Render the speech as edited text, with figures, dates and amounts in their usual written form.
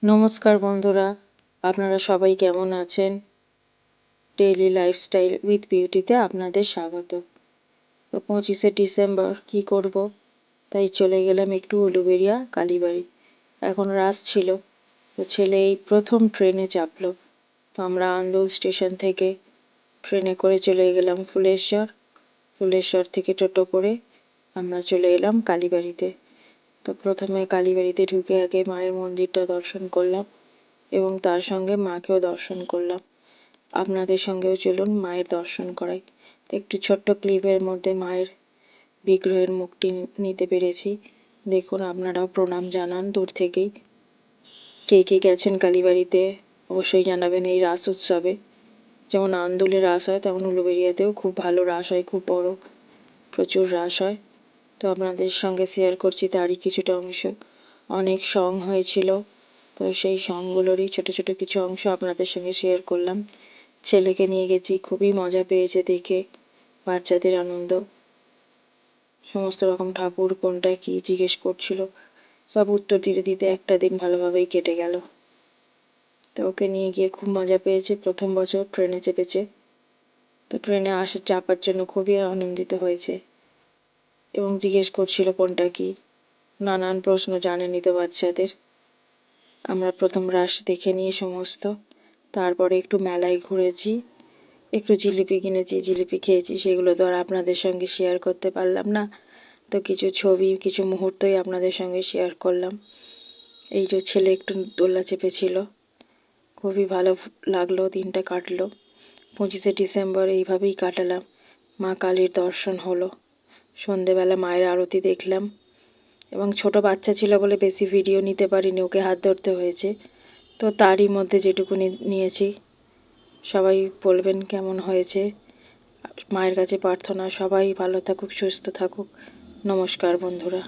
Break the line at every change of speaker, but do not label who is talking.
নমস্কার বন্ধুরা, আপনারা সবাই কেমন আছেন? ডেইলি লাইফস্টাইল উইথ বিউটিতে আপনাদের স্বাগত। তো 25শে ডিসেম্বর কি করব, তাই চলে গেলাম একটু উলুবেড়িয়া কালীবাড়ি। এখন রাত ছিল, তো ছেলে এই প্রথম ট্রেনে চাপলো। তো আমরা আন্দুল স্টেশন থেকে ট্রেনে করে চলে গেলাম ফুলেশ্বর থেকে টোটো করে আমরা চলে এলাম কালীবাড়িতে। তো প্রথমে কালীবাড়িতে ঢুকে আগে মায়ের মন্দিরটা দর্শন করলাম এবং তার সঙ্গে মাকেও দর্শন করলাম। আপনাদের সঙ্গেও চলুন মায়ের দর্শন করাই। একটু ছোট্ট ক্লিপের মধ্যে মায়ের বিগ্রহের মুখটি নিতে পেরেছি। দেখুন, আপনারাও প্রণাম জানান দূর থেকেই। কে কে গেছেন কালীবাড়িতে অবশ্যই জানাবেন এই রাস উৎসবে। যেমন আন্দুলে রাস হয়, তেমন উলুবেড়িয়াতেও খুব ভালো রাস হয়, খুব বড়, প্রচুর রাস হয়। তো আপনাদের সঙ্গে শেয়ার করছি তারই কিছুটা অংশ। অনেক সং হয়েছিল, তো সেই সংগুলোরই ছোট ছোট কিছু অংশ আপনাদের সঙ্গে শেয়ার করলাম। ছেলেকে নিয়ে গেছি, খুবই মজা পেয়েছে দেখে, বাচ্চাদের আনন্দ। সমস্ত রকম ঠাকুর কোনটা কি জিজ্ঞেস করছিল, সব উত্তর দিতে দিতে একটা দিন ভালোভাবেই কেটে গেল। তো ওকে নিয়ে গিয়ে খুব মজা পেয়েছে, প্রথম বছর ট্রেনে চেপেছে। তো ট্রেনে চাপার জন্য খুবই আনন্দিত হয়েছে এবং জিজ্ঞেস করছিল কোনটা কি, নানান প্রশ্ন জানেনি তো বাচ্চাদের। আমরা প্রথম রাস দেখে নিয়ে সমস্ত, তারপরে একটু মেলায় ঘুরেছি, একটু জিলিপি কিনেছি, জিলিপি খেয়েছি। সেগুলো তো আর আপনাদের সঙ্গে শেয়ার করতে পারলাম না, তো কিছু ছবি, কিছু মুহূর্তই আপনাদের সঙ্গে শেয়ার করলাম। এই যে ছেলে একটু দোলনা চেপেছিল, খুবই ভালো লাগলো, দিনটা কাটলো। 25শে ডিসেম্বর এইভাবেই কাটালাম। মা কালীর দর্শন হলো, সন্ধেবেলা মায়ের আরতি দেখলাম এবং ছোট বাচ্চা ছিল বলে বেশি ভিডিও নিতে পারিনি, ওকে হাত ধরতে হয়েছে। তো তারই মধ্যে যেটুকুনি নিয়েছি। সবাই বলবেন কেমন হয়েছে। মায়ের কাছে প্রার্থনা সবাই ভালো থাকুক, সুস্থ থাকুক। নমস্কার বন্ধুরা।